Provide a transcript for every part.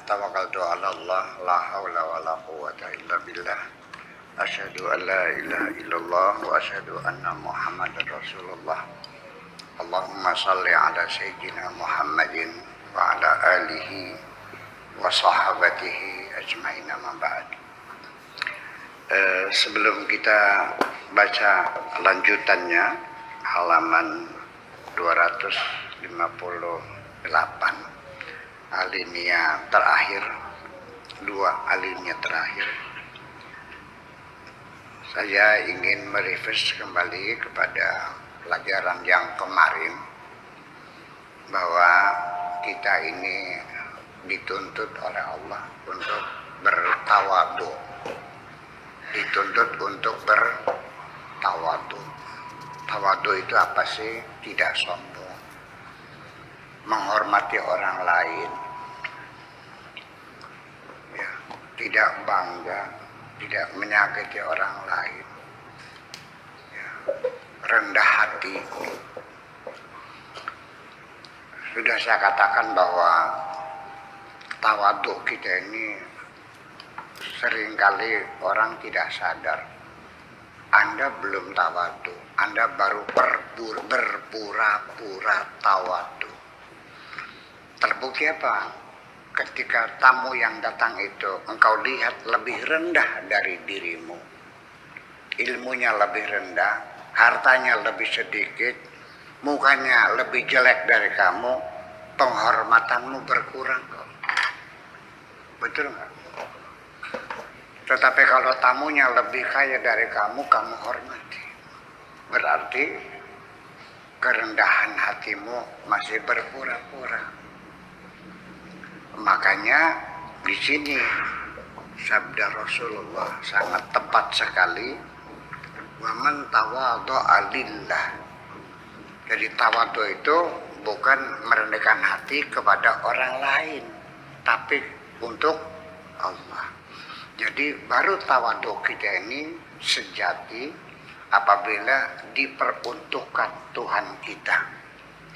Tawakkaltu 'ala Allah, la haula wala quwwata illa billah. Asyhadu an la ilaha illallah wa asyhadu anna Muhammadar Rasulullah. Allahumma shalli 'ala sayyidina Muhammadin wa 'ala alihi wa sahabatihi ajmain, amma ba'd. Sebelum kita baca lanjutannya, halaman 258, alinea terakhir, dua alinea terakhir, saya ingin merefresh kembali kepada pelajaran yang kemarin, bahwa kita ini dituntut oleh Allah untuk bertawadu, dituntut untuk bertawadu. Tawadu itu apa sih? Tidak sombong, menghormati orang lain, ya, tidak bangga, tidak menyakiti orang lain, ya, rendah hati. Sudah saya katakan bahwa tawadu kita ini seringkali orang tidak sadar. Anda belum tawadu, Anda baru berpura-pura tawadu. Terbukti apa? Ketika tamu yang datang itu engkau lihat lebih rendah dari dirimu, ilmunya lebih rendah, hartanya lebih sedikit, mukanya lebih jelek dari kamu, penghormatanmu berkurang kok. Betul nggak? Tetapi kalau tamunya lebih kaya dari kamu, kamu hormati. Berarti kerendahan hatimu masih berpura-pura. Makanya di sini sabda Rasulullah sangat tepat sekali. Wa man tawadha'a lillah. Jadi tawadu itu bukan merendahkan hati kepada orang lain, tapi untuk Allah. Jadi baru tawadu kita ini sejati apabila diperuntukkan Tuhan kita.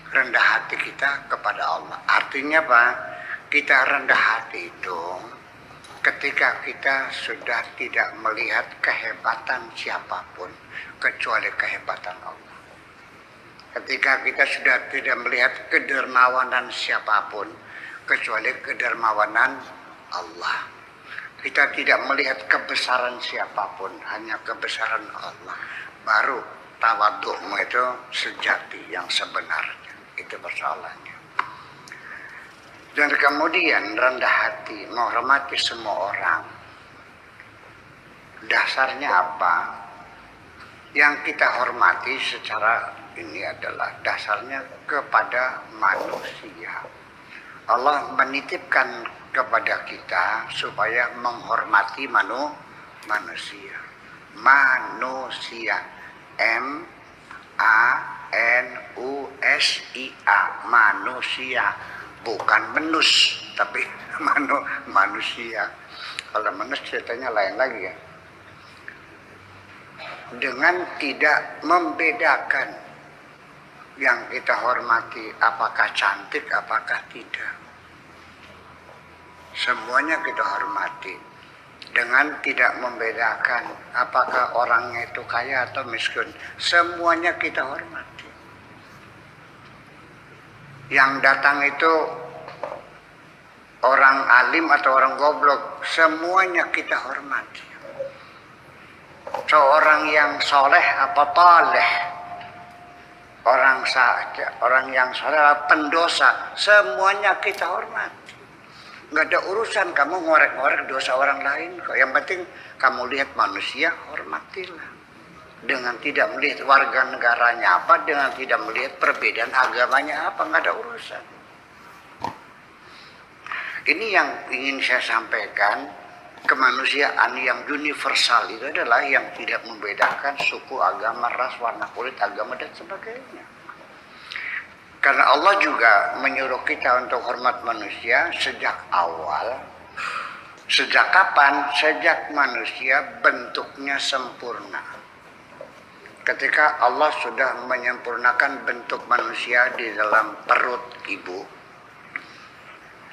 Rendah hati kita kepada Allah. Artinya apa? Kita rendah hati itu ketika kita sudah tidak melihat kehebatan siapapun kecuali kehebatan Allah. Ketika kita sudah tidak melihat kedermawanan siapapun kecuali kedermawanan Allah. Kita tidak melihat kebesaran siapapun, hanya kebesaran Allah. Baru tawadhu'mu itu sejati, yang sebenarnya. Itu persoalannya. Dan kemudian rendah hati, menghormati semua orang. Dasarnya apa? Yang kita hormati secara ini adalah dasarnya kepada manusia. Allah menitipkan kepada kita supaya menghormati manusia. Manusia, M-A-N-U-S-I-A, manusia, bukan menus, tapi manusia. Kalau menus ceritanya lain lagi ya. Dengan tidak membedakan yang kita hormati apakah cantik apakah tidak. Semuanya kita hormati dengan tidak membedakan apakah orangnya itu kaya atau miskin. Semuanya kita hormati. Yang datang itu orang alim atau orang goblok, semuanya kita hormati. Seorang yang soleh apa taleh, orang yang soleh apa pendosa, semuanya kita hormati. Nggak ada urusan kamu ngorek-ngorek dosa orang lain kok. Yang penting kamu lihat manusia, hormatilah. Dengan tidak melihat warga negaranya apa, dengan tidak melihat perbedaan agamanya apa, nggak ada urusan. Ini yang ingin saya sampaikan. Kemanusiaan yang universal itu adalah yang tidak membedakan suku, agama, ras, warna kulit, agama, dan sebagainya. Karena Allah juga menyuruh kita untuk hormat manusia sejak awal. Sejak kapan? Sejak manusia bentuknya sempurna. Ketika Allah sudah menyempurnakan bentuk manusia di dalam perut ibu,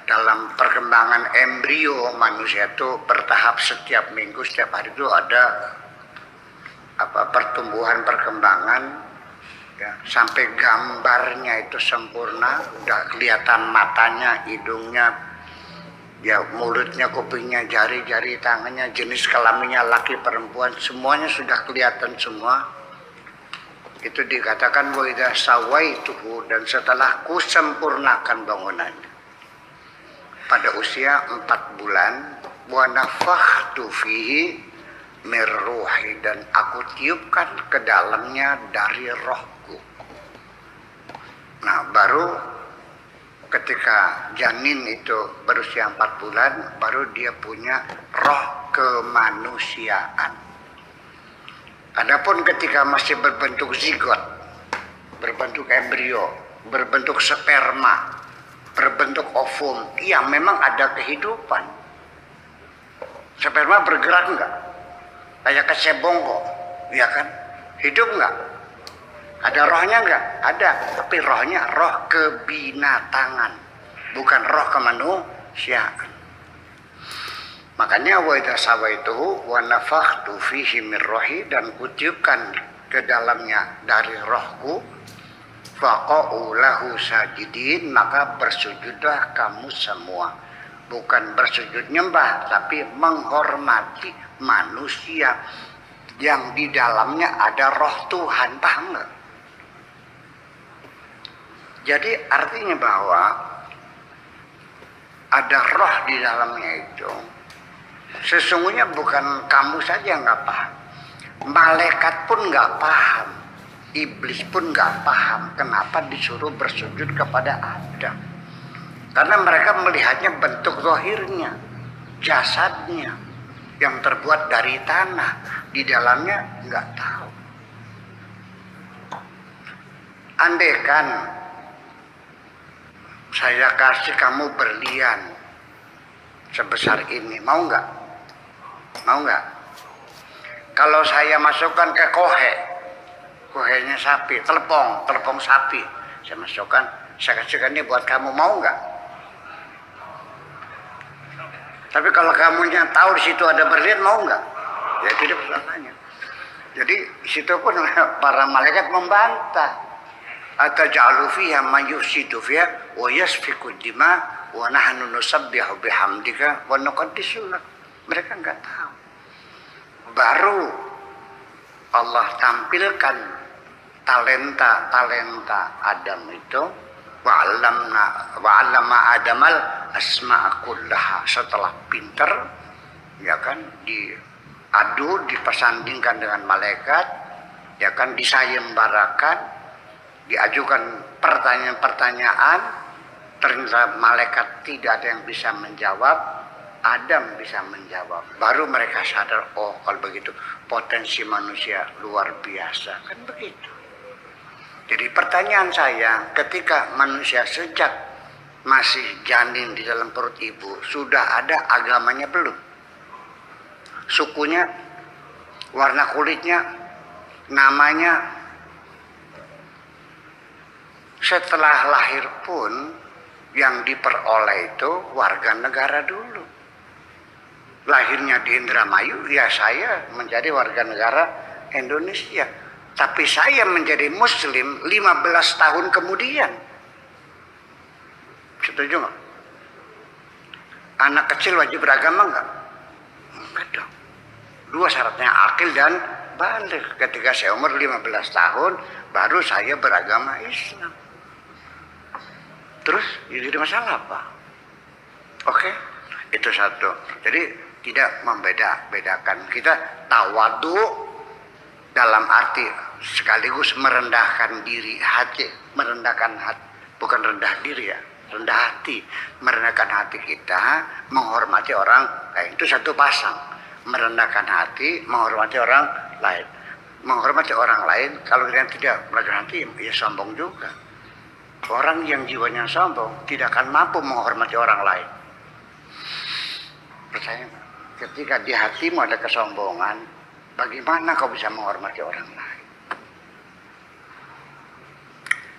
dalam perkembangan embrio manusia itu bertahap, setiap minggu, setiap hari itu ada pertumbuhan perkembangan ya, sampai gambarnya itu sempurna, udah kelihatan matanya, hidungnya, ya mulutnya, kupingnya, jari-jari tangannya, jenis kelaminnya laki perempuan, semuanya sudah kelihatan semua. Itu dikatakan wa idza sawaituhu, dan setelah kusempurnakan bangunannya pada usia 4 bulan, wa nafakhtu fihi mir ruhi, dan aku tiupkan ke dalamnya dari rohku. Nah, baru ketika janin itu berusia 4 bulan, baru dia punya roh kemanusiaan. Adapun ketika masih berbentuk zigot, berbentuk embrio, berbentuk sperma, berbentuk ovum, iya memang ada kehidupan. Sperma bergerak enggak? Kayak kecebongko, ya kan? Hidup enggak? Ada rohnya enggak? Ada, tapi rohnya roh kebinatangan, bukan roh kemanusiaan. Makanya wa idza sawaituhu wa nafakhtu fihi min rohi, dan kutiupkan ke dalamnya dari rohku, faqa'u lahu sajidin, maka bersujudlah kamu semua. Bukan bersujud nyembah, tapi menghormati manusia yang di dalamnya ada roh Tuhan, paham nggak? Jadi artinya bahwa ada roh di dalamnya itu. Sesungguhnya bukan kamu saja yang nggak paham, malaikat pun nggak paham, iblis pun nggak paham kenapa disuruh bersujud kepada Adam. Karena mereka melihatnya bentuk zahirnya, jasadnya yang terbuat dari tanah, di dalamnya nggak tahu. Andaikan saya kasih kamu berlian sebesar ini, mau nggak? Mau nggak? Kalau saya masukkan ke kohenya sapi, telepong sapi, saya masukkan, saya kasihkan ini buat kamu, mau nggak? Tapi kalau kamunya tahu di situ ada berlian, mau nggak? Ya tidak pertanyaannya. Jadi di situ pun para malaikat membantah. Ataj'alu fiha man yufsidu fiha wa yasfiku dima wa nahnu nusabbihu bihamdika wa nuqaddisu lak. Mereka nggak tahu. Baru Allah tampilkan talenta Adam itu, wa'allama Adamal asma'a kullaha. Setelah pinter, ya kan, diadu, dipesandingkan dengan malaikat, ya kan, disayembarakan, diajukan pertanyaan-pertanyaan, ternyata malaikat tidak ada yang bisa menjawab, Adam bisa menjawab. Baru mereka sadar, oh kalau begitu potensi manusia luar biasa, kan begitu. Jadi pertanyaan saya, ketika manusia sejak masih janin di dalam perut ibu, sudah ada agamanya belum? Sukunya, warna kulitnya, namanya. Setelah lahir pun yang diperoleh itu warga negara dulu. Lahirnya di Indramayu, ya saya menjadi warga negara Indonesia. Tapi saya menjadi muslim 15 tahun kemudian. Setuju nggak? Anak kecil wajib beragama nggak? Enggak dong. 2 syaratnya, akil dan balik. Ketika saya umur 15 tahun, baru saya beragama Islam. Terus jadi masalah apa? Oke, itu satu. Jadi tidak membedakan. Kita tawadu dalam arti sekaligus merendahkan diri, hati, merendahkan hati, bukan rendah diri ya, rendah hati, merendahkan hati kita, menghormati orang lain. Itu satu pasang. Merendahkan hati, menghormati orang lain. Menghormati orang lain, kalau kita tidak merendahkan hati, ya sombong juga. Orang yang jiwanya sombong tidak akan mampu menghormati orang lain. Percaya, ketika di hatimu ada kesombongan, bagaimana kau bisa menghormati orang lain?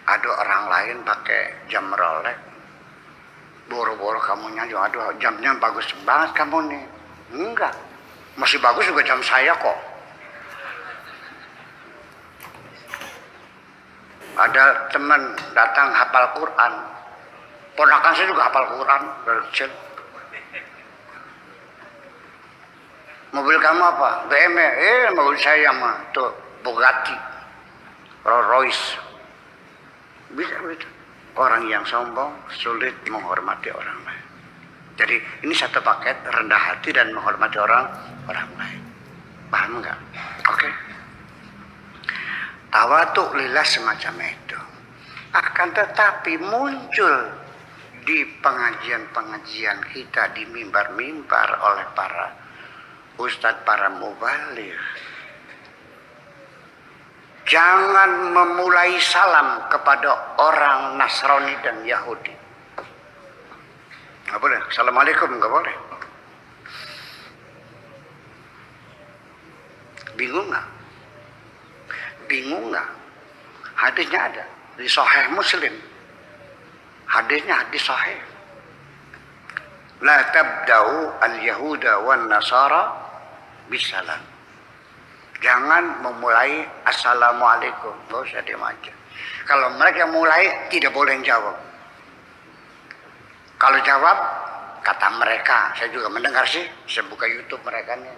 Ada orang lain pakai jam Rolex, Boro-boro kamu nyanyi, aduh jamnya bagus banget kamu nih. Enggak, masih bagus juga jam saya kok. Ada teman datang hafal Quran, ponakan saya juga hafal Quran dari kecil. Mobil kamu apa? BMW. Mobil saya mah tuh Bugatti, Rolls Royce. Bisa begitu. Orang yang sombong sulit menghormati orang lain. Jadi ini satu paket, rendah hati dan menghormati orang lain. Paham nggak? Oke. Tawadhu lillah semacam itu. Akan tetapi muncul di pengajian-pengajian kita, di mimbar-mimbar oleh para ustadz, para mubaligh. Jangan memulai salam kepada orang Nasrani dan Yahudi. Nggak boleh. Assalamualaikum, nggak boleh. Bingung nggak? Bingung nggak? Hadisnya ada di Sahih Muslim. Hadisnya hadis Sahih. La tabda'u al-yahuda wan nasara bisalam. Jangan memulai assalamualaikum. Nggak usah diam aja. Kalau mereka mulai tidak boleh jawab. Kalau jawab, kata mereka, saya juga mendengar sih, saya buka YouTube mereka nih.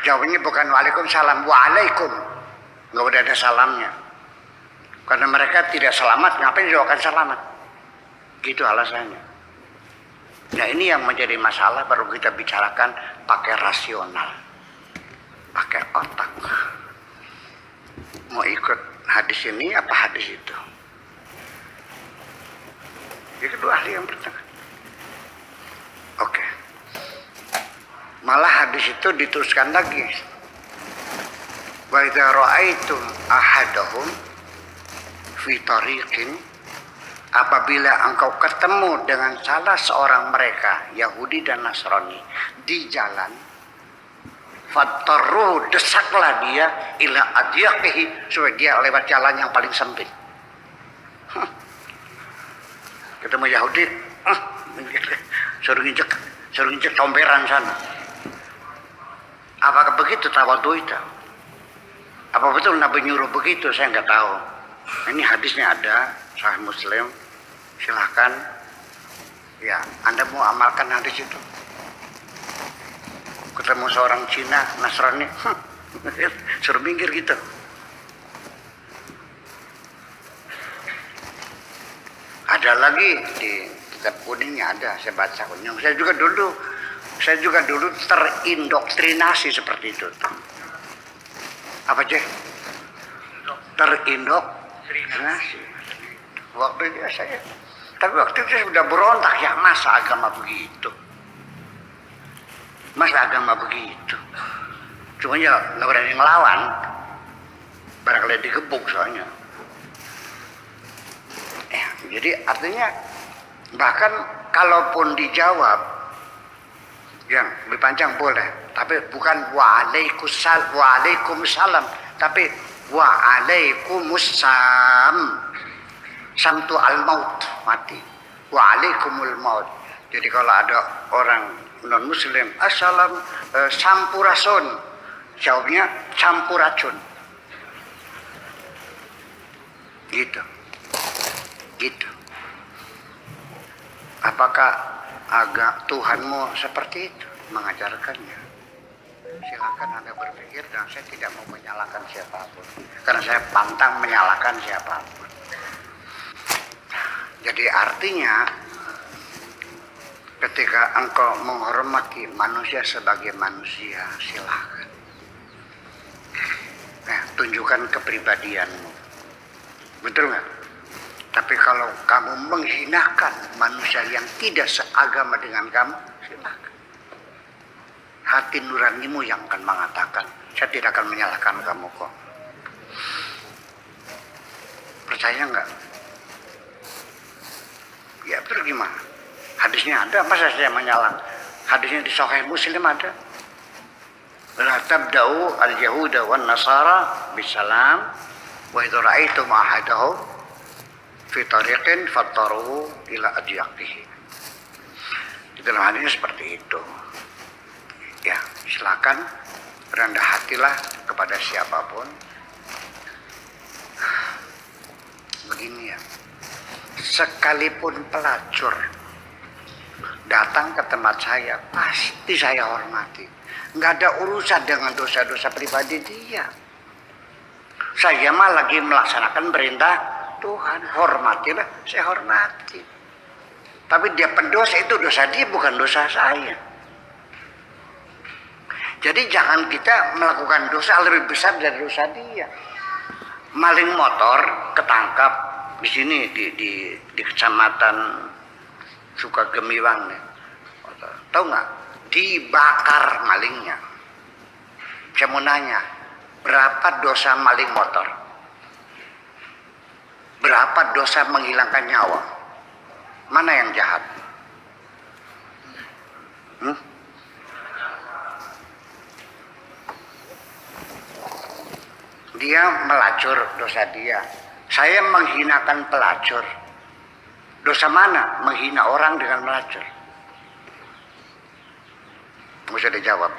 Jawabnya bukan waalaikumsalam, waalaikum. Nggak udah ada salamnya. Karena mereka tidak selamat, ngapain jawabkan selamat? Gitu alasannya. Nah ini yang menjadi masalah, baru kita bicarakan pakai rasional, pakai otak. Mau ikut hadis ini apa hadis itu? Itu dua ahli yang bertengkar. Oke. Malah hadis itu diteruskan lagi. Wa idza ra'aitum ahadahum fi tariqin, apabila engkau ketemu dengan salah seorang mereka, Yahudi dan Nasrani, di jalan, fattaru, desaklah dia ila adyaqihi, supaya dia lewat jalan yang paling sempit. Ketemu Yahudi, suruh injek comberan sana. Apakah begitu tawadhu itu? Apa betul Nabi nyuruh begitu? Saya nggak tahu. Ini hadisnya ada, Sahih Muslim. Silahkan, ya Anda mau amalkan hadis itu. Ketemu seorang Cina, Nasrani, suruh minggir gitu. Ada lagi di kitab kuningnya ada, saya baca kuning. Saya juga dulu terindoktrinasi seperti itu. Apa aja? Terindoktrinasi. Waktu itu saya, tapi waktu itu saya sudah berontak, ya masa agama begitu? Masa agama begitu? Cuma ya nggak berani ngelawan, barangkali digebuk soalnya. Jadi artinya bahkan kalaupun dijawab yang lebih panjang boleh, tapi bukan waalaikumsalam, tapi waalaikumsalam. Samtu al-maut, mati. Waalaikumul maut. Jadi kalau ada orang non muslim, assalam sampurasun, jawabnya sampuracun. Gitu. Apakah Tuhanmu seperti itu mengajarkannya? Silakan Anda berpikir, dan saya tidak mau menyalahkan siapapun, karena saya pantang menyalahkan siapapun. Jadi artinya ketika engkau menghormati manusia sebagai manusia, silakan. Tunjukkan kepribadianmu. Betul nggak? Tapi kalau kamu menghinakan manusia yang tidak seagama dengan kamu, silakan. Hati nuranimu yang akan mengatakan, saya tidak akan menyalahkan kamu kok. Percaya nggak? Ya terus gimana? Hadisnya ada, masa saya menyalah? Hadisnya di Sahih Muslim ada. La tabda'u al-yahuda wan nasara bisalam wa idza ra'aitum ahadahum fi tariqin fattaruhu ila adyaqihi. Dalam hal ini seperti itu. Ya, silakan rendah hatilah kepada siapapun. Begini ya, sekalipun pelacur datang ke tempat saya, pasti saya hormati. Nggak ada urusan dengan dosa-dosa pribadi dia. Saya mah lagi melaksanakan perintah Tuhan, hormatilah, saya hormati. Tapi dia pendosa, itu dosa dia, bukan dosa saya. Jadi jangan kita melakukan dosa lebih besar dari dosa dia. Maling motor ketangkap di sini di kecamatan Sukagemiwang nih. Tahu nggak? Dibakar malingnya. Saya mau nanya, berapa dosa maling motor? Berapa dosa menghilangkan nyawa? Mana yang jahat? Dia melacur, dosa dia. Saya menghinakan pelacur. Dosa mana? Menghina orang dengan melacur. Nggak usah dijawab.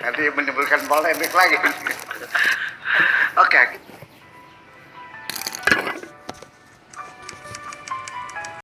Nanti menimbulkan polemik lagi. Oke.